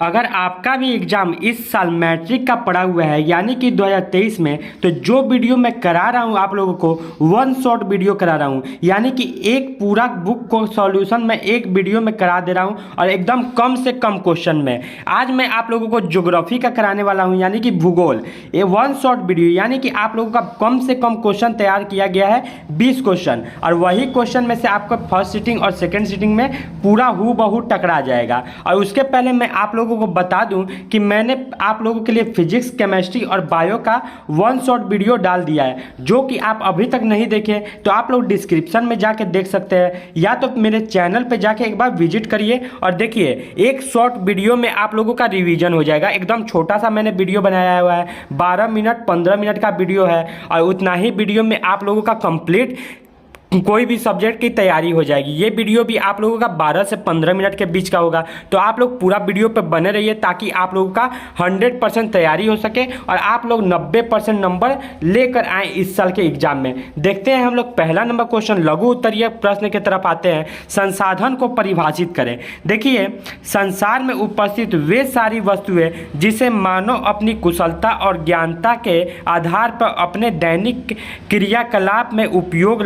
अगर आपका भी एग्जाम इस साल मैट्रिक का पड़ा हुआ है यानी कि 2023 में, तो जो वीडियो मैं करा रहा हूँ आप लोगों को वन शॉट वीडियो करा रहा हूँ, यानी कि एक पूरा बुक को सॉल्यूशन मैं एक वीडियो में करा दे रहा हूँ और एकदम कम से कम क्वेश्चन में। आज मैं आप लोगों को ज्योग्राफी का कराने वाला हूँ यानी कि भूगोल। ये वन शॉट वीडियो यानी कि आप लोगों का कम से कम क्वेश्चन तैयार किया गया है 20 क्वेश्चन, और वही क्वेश्चन में से आपको फर्स्ट सीटिंग और सेकेंड सीटिंग में पूरा हूबहू टकरा जाएगा। और उसके पहले मैं आप लोगों को बता दूं कि मैंने आप लोगों के लिए फिजिक्स, केमिस्ट्री और बायो का वन शॉट वीडियो डाल दिया है, जो कि आप अभी तक नहीं देखे तो आप लोग डिस्क्रिप्शन में जाके देख सकते हैं, या तो मेरे चैनल पे जाके एक बार विजिट करिए और देखिए। एक शॉर्ट वीडियो में आप लोगों का रिवीजन हो जाएगा। एकदम छोटा सा मैंने वीडियो बनाया हुआ है, 12 मिनट 15 मिनट का वीडियो है, और उतना ही वीडियो में आप लोगों का कंप्लीट कोई भी सब्जेक्ट की तैयारी हो जाएगी। ये वीडियो भी आप लोगों का 12 से 15 मिनट के बीच का होगा, तो आप लोग पूरा वीडियो पे बने रहिए ताकि आप लोगों का 100% तैयारी हो सके और आप लोग 90% नंबर लेकर आए इस साल के एग्जाम में। देखते हैं हम लोग पहला नंबर क्वेश्चन लघु उत्तरीय प्रश्न की तरफ आते हैं। संसाधन को परिभाषित करें। देखिए, संसार में उपस्थित वे सारी वस्तुएं जिसे मानव अपनी कुशलता और ज्ञानता के आधार पर अपने दैनिक क्रियाकलाप में उपयोग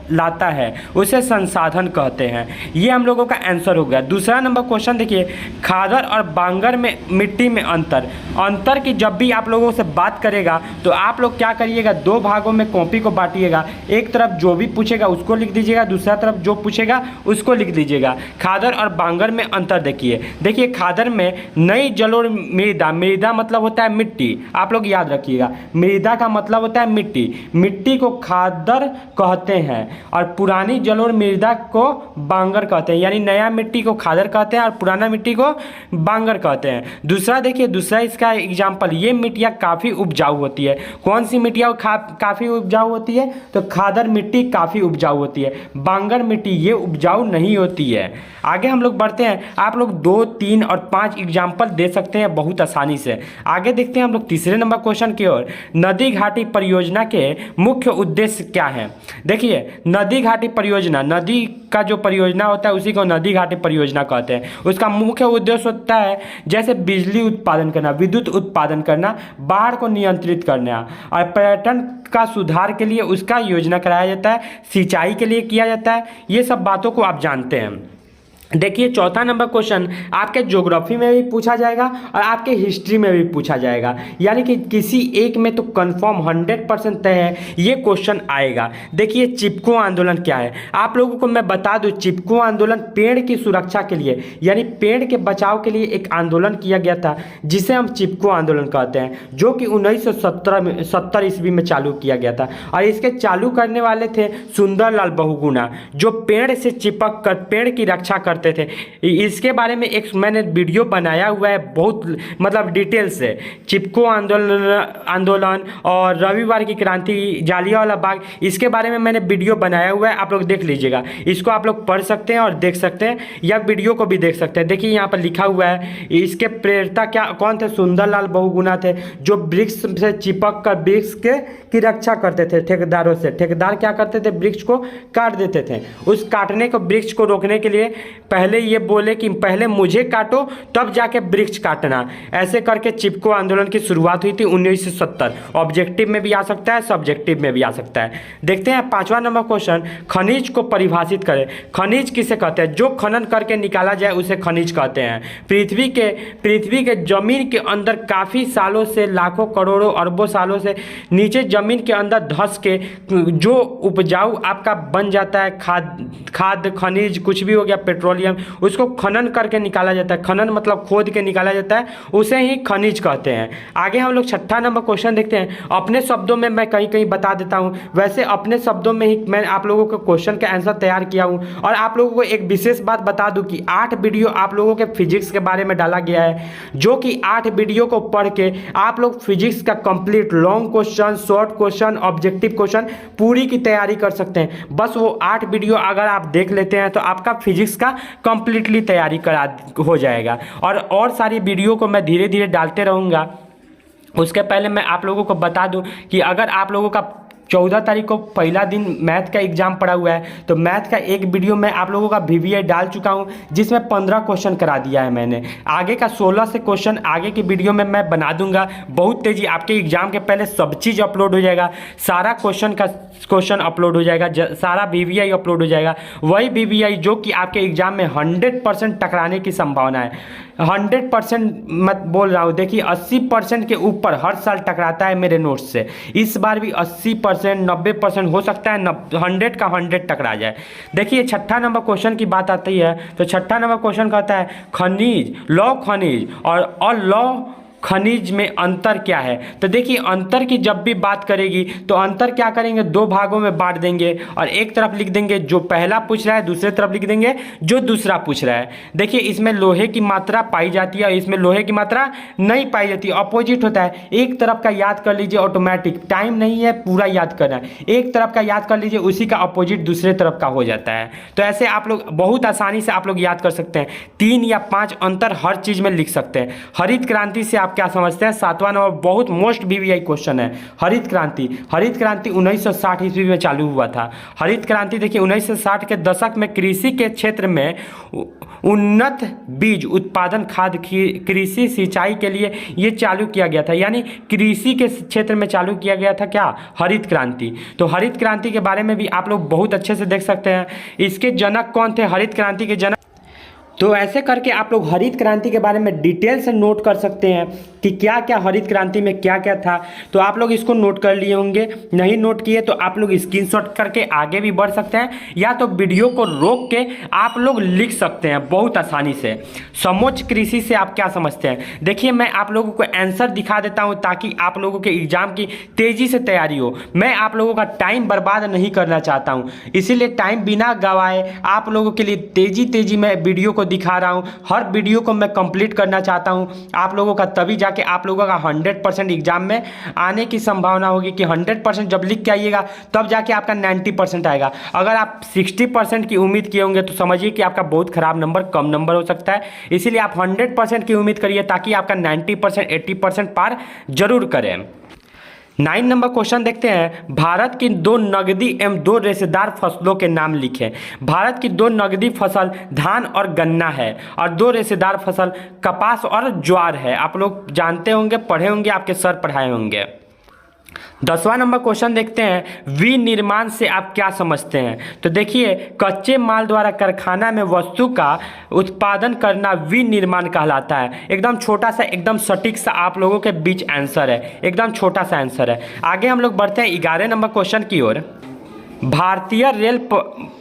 लाता है उसे संसाधन कहते हैं। ये हम लोगों का आंसर हो गया। दूसरा नंबर क्वेश्चन देखिए, खादर और बांगर में मिट्टी में अंतर की जब भी आप लोगों से बात करेगा तो आप लोग क्या करिएगा, दो भागों में कॉपी को बांटिएगा। एक तरफ जो भी पूछेगा उसको लिख दीजिएगा, दूसरा तरफ जो पूछेगा उसको लिख दीजिएगा। खादर और बांगर में अंतर देखिए खादर में नई जलोढ़ मृदा, मृदा मतलब होता है मिट्टी, आप लोग याद रखिएगा, मृदा का मतलब होता है मिट्टी, मिट्टी को खादर कहते हैं और पुरानी जलोढ़ मृदा को बांगर कहते हैं, यानी नया मिट्टी को खादर कहते हैं और पुराना मिट्टी को बांगर कहते हैं। दूसरा देखिए, दूसरा इसका एग्जाम्पल, ये मिट्टियाँ काफ़ी उपजाऊ होती है। कौन सी मिट्टियाँ काफ़ी उपजाऊ होती है, तो खादर मिट्टी काफ़ी उपजाऊ होती है, बांगर मिट्टी ये उपजाऊ नहीं होती है। आगे हम लोग बढ़ते हैं, आप लोग 2, 3 और 5 एग्जाम्पल दे सकते हैं बहुत आसानी से। आगे देखते हैं हम लोग तीसरे नंबर क्वेश्चन की ओर। नदी घाटी परियोजना के मुख्य उद्देश्य क्या है। देखिए, नदी घाटी परियोजना, नदी का जो परियोजना होता है उसी को नदी घाटी परियोजना कहते हैं। उसका मुख्य उद्देश्य होता है जैसे बिजली उत्पादन करना, विद्युत उत्पादन करना, बाढ़ को नियंत्रित करना और पर्यटन का सुधार के लिए उसका योजना कराया जाता है, सिंचाई के लिए किया जाता है। ये सब बातों को आप जानते हैं। देखिए, चौथा नंबर क्वेश्चन आपके ज्योग्राफी में भी पूछा जाएगा और आपके हिस्ट्री में भी पूछा जाएगा, यानी कि किसी एक में तो कंफर्म 100% तय है ये क्वेश्चन आएगा। देखिए, चिपको आंदोलन क्या है, आप लोगों को मैं बता दूं, चिपको आंदोलन पेड़ की सुरक्षा के लिए यानी पेड़ के बचाव के लिए एक आंदोलन किया गया था जिसे हम चिपको आंदोलन कहते हैं, जो कि 1970 ईस्वी में चालू किया गया था। और इसके चालू करने वाले थे सुंदरलाल बहुगुणा, जो पेड़ से चिपक कर पेड़ की रक्षा करते थे। इसके बारे में एक मैंने वीडियो बनाया हुआ है बहुत मतलब डिटेल से, चिपको आंदोलन और रविवार की क्रांति, जालियांवाला बाग, इसके बारे में मैंने वीडियो बनाया हुआ है, आप लोग देख लीजिएगा। इसको आप लोग पढ़ सकते हैं और देख सकते हैं, या वीडियो को भी देख सकते हैं। देखिए यहाँ पर लिखा हुआ है, इसके प्रेरता क्या कौन थे, सुंदरलाल बहुगुणा थे, जो वृक्ष से चिपक कर वृक्ष की रक्षा करते थे ठेकेदारों से। ठेकेदार क्या करते थे, वृक्ष को काट देते थे। उस काटने को, वृक्ष को रोकने के लिए पहले ये बोले कि पहले मुझे काटो तब जाके वृक्ष काटना। ऐसे करके चिपको आंदोलन की शुरुआत हुई थी 1970। ऑब्जेक्टिव में भी आ सकता है, सब्जेक्टिव में भी आ सकता है। देखते हैं पांचवा नंबर क्वेश्चन, खनिज को परिभाषित करें। खनिज किसे कहते हैं, जो खनन करके निकाला जाए उसे खनिज कहते हैं। पृथ्वी के जमीन के अंदर काफ़ी सालों से, लाखों करोड़ों अरबों सालों से नीचे जमीन के अंदर धंस के जो उपजाऊ आपका बन जाता है, खाद खनिज कुछ भी हो गया, पेट्रोलियम, उसको खनन करके निकाला जाता है। खनन मतलब खोद के निकाला जाता है, उसे ही खनिज कहते हैं। आगे हम लोग छठा नंबर क्वेश्चन देखते हैं। अपने शब्दों में मैं कहीं कहीं बता देता हूं, वैसे अपने शब्दों में ही मैं आप लोगों को क्वेश्चन का आंसर तैयार किया हूं। और आप लोगों को एक विशेष बात बता दूं कि 8 वीडियो आप लोगों के फिजिक्स के बारे में डाला गया है, जो कि 8 वीडियो को पढ़ के आप लोग फिजिक्स का complete long question, short question, objective question पूरी की तैयारी कर सकते हैं। बस वो 8 वीडियो अगर आप देख लेते हैं तो आपका फिजिक्स का कंप्लीटली तैयारी करा हो जाएगा। और सारी वीडियो को मैं धीरे धीरे डालते रहूँगा। उसके पहले मैं आप लोगों को बता दूं कि अगर आप लोगों का 14 तारीख को पहला दिन मैथ का एग्जाम पड़ा हुआ है, तो मैथ का एक वीडियो मैं आप लोगों का वीवीआई डाल चुका हूं, जिसमें 15 क्वेश्चन करा दिया है मैंने। आगे का 16 से क्वेश्चन आगे की वीडियो में मैं बना दूंगा बहुत तेजी। आपके एग्जाम के पहले सब चीज़ अपलोड हो जाएगा, सारा क्वेश्चन अपलोड हो जाएगा, सारा वीवीआई अपलोड हो जाएगा। वही वीवीआई जो कि आपके एग्जाम में 100% टकराने की संभावना है। 100% मत बोल रहा हूँ, देखिए 80% के ऊपर हर साल टकराता है मेरे नोट्स से। इस बार भी 80%, 90% हो सकता है 100 का 100 टकरा जाए। देखिए छठा नंबर क्वेश्चन की बात आती है, तो छठा नंबर क्वेश्चन कहता है खनिज, लौ खनिज और अलौ खनिज में अंतर क्या है। तो देखिए अंतर की जब भी बात करेगी तो अंतर क्या करेंगे, दो भागों में बांट देंगे और एक तरफ लिख देंगे जो पहला पूछ रहा है, दूसरे तरफ लिख देंगे जो दूसरा पूछ रहा है। देखिए इसमें लोहे की मात्रा पाई जाती है और इसमें लोहे की मात्रा नहीं पाई जाती, अपोजिट होता है। एक तरफ का याद कर लीजिए ऑटोमेटिक, टाइम नहीं है पूरा याद करना है। एक तरफ का याद कर लीजिए, उसी का अपोजिट दूसरे तरफ का हो जाता है। तो ऐसे आप लोग बहुत आसानी से आप लोग याद कर सकते हैं। 3 या 5 अंतर हर चीज में लिख सकते हैं। हरित क्रांति से आप क्या समझते हैं, 7वां नंबर बहुत मोस्ट वीवीआई क्वेश्चन है। हरित क्रांति 1960 ईस्वी में चालू हुआ था। हरित क्रांति देखिए 1960 के दशक में कृषि के क्षेत्र में उन्नत बीज उत्पादन, खाद, कृषि सिंचाई के लिए ये चालू किया गया था। यानी कृषि के क्षेत्र में चालू किया गया था क्या, हरित क्रांति। तो हरित क्रांति के बारे में भी आप लोग बहुत अच्छे से देख सकते हैं। इसके जनक कौन थे, हरित क्रांति के जनक। तो ऐसे करके आप लोग हरित क्रांति के बारे में डिटेल से नोट कर सकते हैं कि क्या क्या हरित क्रांति में क्या क्या था। तो आप लोग इसको नोट कर लिए होंगे, नहीं नोट किए तो आप लोग स्क्रीनशॉट करके आगे भी बढ़ सकते हैं, या तो वीडियो को रोक के आप लोग लिख सकते हैं बहुत आसानी से। समोच्च कृषि से आप क्या समझते हैं, देखिए मैं आप लोगों को आंसर दिखा देता हूं ताकि आप लोगों के एग्जाम की तेजी से तैयारी हो। मैं आप लोगों का टाइम बर्बाद नहीं करना चाहता हूं, इसीलिए टाइम बिना गवाए आप लोगों के लिए तेजी में वीडियो को दिखा रहा हूं। हर वीडियो को मैं कंप्लीट करना चाहता हूं आप लोगों का, तभी जाके आप लोगों का 100% एग्जाम में आने की संभावना होगी कि 100% जब लिख के आइएगा तब जाके आपका 90% आएगा। अगर आप 60% की उम्मीद किए होंगे तो समझिए कि आपका बहुत खराब नंबर, कम नंबर हो सकता है। इसीलिए आप 100% की उम्मीद करिए ताकि आपका 90%, 80% पार जरूर करें। 9 नंबर क्वेश्चन देखते हैं, भारत की 2 नगदी एवं 2 रेशेदार फसलों के नाम लिखें। भारत की 2 नगदी फसल धान और गन्ना है और 2 रेशेदार फसल कपास और ज्वार है। आप लोग जानते होंगे, पढ़े होंगे, आपके सर पढ़ाए होंगे। 10वां नंबर क्वेश्चन देखते हैं, विनिर्माण से आप क्या समझते हैं। तो देखिए कच्चे माल द्वारा कारखाना में वस्तु का उत्पादन करना विनिर्माण कहलाता है। एकदम छोटा सा, एकदम सटीक सा आप लोगों के बीच आंसर है, एकदम छोटा सा आंसर है। आगे हम लोग बढ़ते हैं 11 नंबर क्वेश्चन की ओर। भारतीय रेल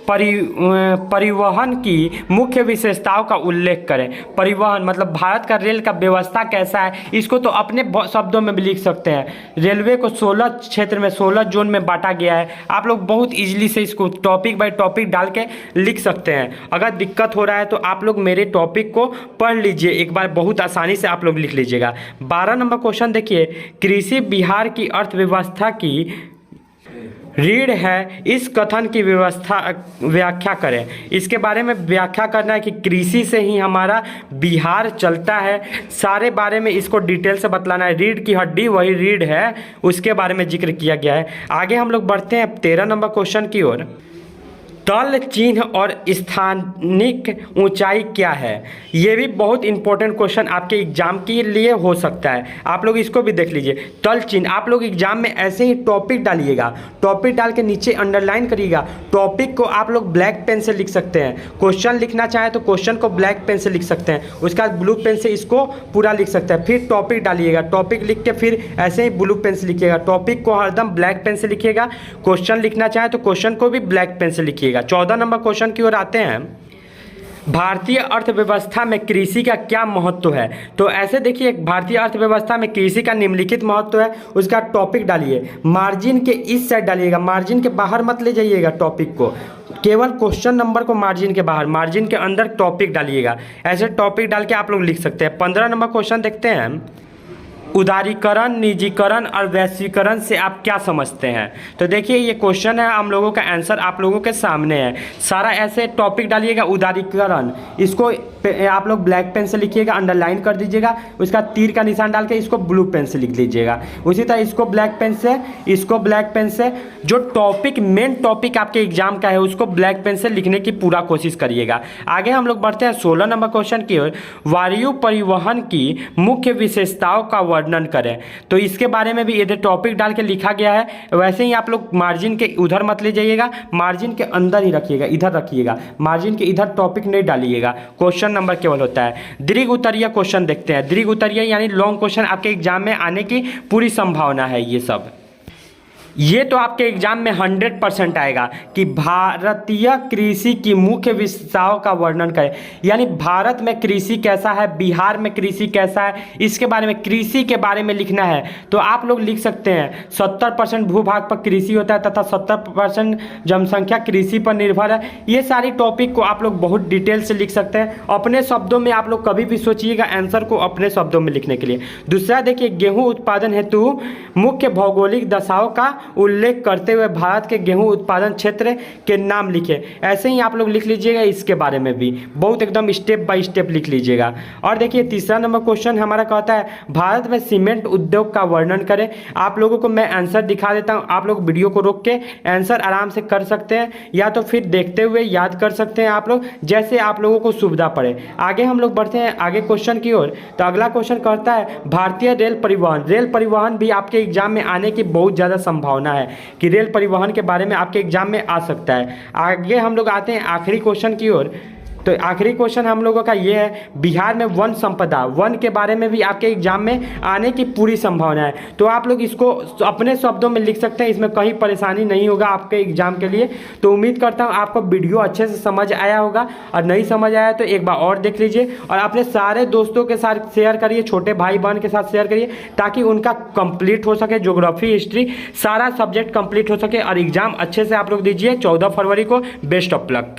परिवहन की मुख्य विशेषताओं का उल्लेख करें। परिवहन मतलब भारत का रेल का व्यवस्था कैसा है, इसको तो अपने शब्दों में भी लिख सकते हैं। रेलवे को 16 क्षेत्र में, 16 जोन में बांटा गया है। आप लोग बहुत इजीली से इसको टॉपिक बाय टॉपिक डाल के लिख सकते हैं। अगर दिक्कत हो रहा है तो आप लोग मेरे टॉपिक को पढ़ लीजिए एक बार, बहुत आसानी से आप लोग लिख लीजिएगा। 12 नंबर क्वेश्चन देखिए, कृषि बिहार की अर्थव्यवस्था की रीढ़ है, इस कथन की व्याख्या करें। इसके बारे में व्याख्या करना है कि कृषि से ही हमारा बिहार चलता है, सारे बारे में इसको डिटेल से बतलाना है। रीढ़ की हड्डी वही रीढ़ है, उसके बारे में जिक्र किया गया है। आगे हम लोग बढ़ते हैं 13 नंबर क्वेश्चन की ओर। तल चिन्ह और स्थानिक ऊंचाई क्या है, ये भी बहुत इंपॉर्टेंट क्वेश्चन आपके एग्जाम के लिए हो सकता है। आप लोग इसको भी देख लीजिए। तल चिन्ह आप लोग एग्जाम में ऐसे ही टॉपिक डालिएगा, टॉपिक डाल के नीचे अंडरलाइन करिएगा। टॉपिक को आप लोग ब्लैक पेन से लिख सकते हैं, क्वेश्चन लिखना चाहें तो क्वेश्चन को ब्लैक पेन से लिख सकते हैं, उसके बाद ब्लू पेन से इसको पूरा लिख सकते हैं। फिर टॉपिक डालिएगा, टॉपिक लिख के फिर ऐसे ही ब्लू पेन से लिखिएगा। टॉपिक को हरदम ब्लैक पेन से लिखिएगा, क्वेश्चन लिखना चाहें तो क्वेश्चन को भी ब्लैक पेन से लिखिएगा। 14 नंबर क्वेश्चन की ओर आते हैं। भारतीय अर्थव्यवस्था में कृषि का क्या महत्व है। तो ऐसे देखिए, भारतीय अर्थव्यवस्था में कृषि का निम्नलिखित महत्व है, उसका टॉपिक डालिए। मार्जिन के इस साइड डालिएगा, मार्जिन के बाहर मत ले जाइएगा टॉपिक को, केवल क्वेश्चन नंबर को मार्जिन के बाहर, मार्जिन के अंदर टॉपिक डालिएगा। ऐसे टॉपिक डाल के आप लोग लिख सकते हैं। 15 नंबर क्वेश्चन देखते हैं। उदारीकरण, निजीकरण और वैश्वीकरण से आप क्या समझते हैं? तो देखिए ये क्वेश्चन है, हम लोगों का आंसर आप लोगों के सामने है। सारा ऐसे टॉपिक डालिएगा। उदारीकरण, इसको आप लोग ब्लैक पेन से लिखिएगा, अंडरलाइन कर दीजिएगा, उसका तीर का निशान डाल के इसको ब्लू पेन से लिख लीजिएगा। उसी तरह इसको ब्लैक पेन से, इसको ब्लैक पेन से, जो टॉपिक मेन टॉपिक आपके एग्जाम का है उसको ब्लैक पेन से लिखने की पूरा कोशिश करिएगा। आगे हम लोग बढ़ते हैं 16 नंबर क्वेश्चन की ओर। वायु परिवहन की मुख्य विशेषताओं का वर्णन करें। तो इसके बारे में भी इधर टॉपिक डाल के लिखा गया है। वैसे ही आप लोग मार्जिन के उधर मत ले जाइएगा, मार्जिन के अंदर ही रखिएगा, इधर रखिएगा, मार्जिन के इधर टॉपिक नहीं डालिएगा। क्वेश्चन नंबर केवल होता है। दीर्घ उत्तरीय क्वेश्चन देखते हैं। दीर्घ उत्तरीय यानी लॉन्ग क्वेश्चन आपके एग्जाम में आने की पूरी संभावना है। ये सब ये तो आपके एग्जाम में 100% आएगा कि भारतीय कृषि की मुख्य विशेषताओं का वर्णन करें। यानी भारत में कृषि कैसा है, बिहार में कृषि कैसा है, इसके बारे में, कृषि के बारे में लिखना है। तो आप लोग लिख सकते हैं 70% भूभाग पर कृषि होता है तथा 70% जनसंख्या कृषि पर निर्भर है। ये सारी टॉपिक को आप लोग बहुत डिटेल से लिख सकते हैं। अपने शब्दों में आप लोग कभी भी सोचिएगा आंसर को अपने शब्दों में लिखने के लिए। दूसरा देखिए, गेहूं उत्पादन हेतु मुख्य भौगोलिक दशाओं का उल्लेख करते हुए भारत के गेहूं उत्पादन क्षेत्र के नाम लिखे। ऐसे ही आप लोग लिख लीजिएगा, इसके बारे में भी बहुत एकदम स्टेप बाय स्टेप लिख लीजिएगा। और देखिए तीसरा नंबर क्वेश्चन हमारा कहता है भारत में सीमेंट उद्योग का वर्णन करें। आप लोगों को मैं आंसर दिखा देता हूं, आप लोग वीडियो को रोक के आंसर आराम से कर सकते हैं या तो फिर देखते हुए याद कर सकते हैं आप लोग, जैसे आप लोगों को सुविधा पड़े। आगे हम लोग बढ़ते हैं आगे क्वेश्चन की ओर। तो अगला क्वेश्चन कहता है भारतीय रेल परिवहन। रेल परिवहन भी आपके एग्जाम में आने की बहुत ज़्यादा संभावना है कि रेल परिवहन के बारे में आपके एग्जाम में आ सकता है। आगे हम लोग आते हैं आखिरी क्वेश्चन की ओर। तो आखिरी क्वेश्चन हम लोगों का ये है, बिहार में वन संपदा, वन के बारे में भी आपके एग्जाम में आने की पूरी संभावना है। तो आप लोग इसको अपने शब्दों में लिख सकते हैं, इसमें कहीं परेशानी नहीं होगा आपके एग्जाम के लिए। तो उम्मीद करता हूँ आपको वीडियो अच्छे से समझ आया होगा, और नहीं समझ आया तो एक बार और देख लीजिए और अपने सारे दोस्तों के साथ शेयर करिए, छोटे भाई बहन के साथ शेयर करिए, ताकि उनका कंप्लीट हो सके, ज्योग्राफी, हिस्ट्री, सारा सब्जेक्ट कंप्लीट हो सके और एग्जाम अच्छे से आप लोग दीजिए 14 फरवरी को। Best of luck.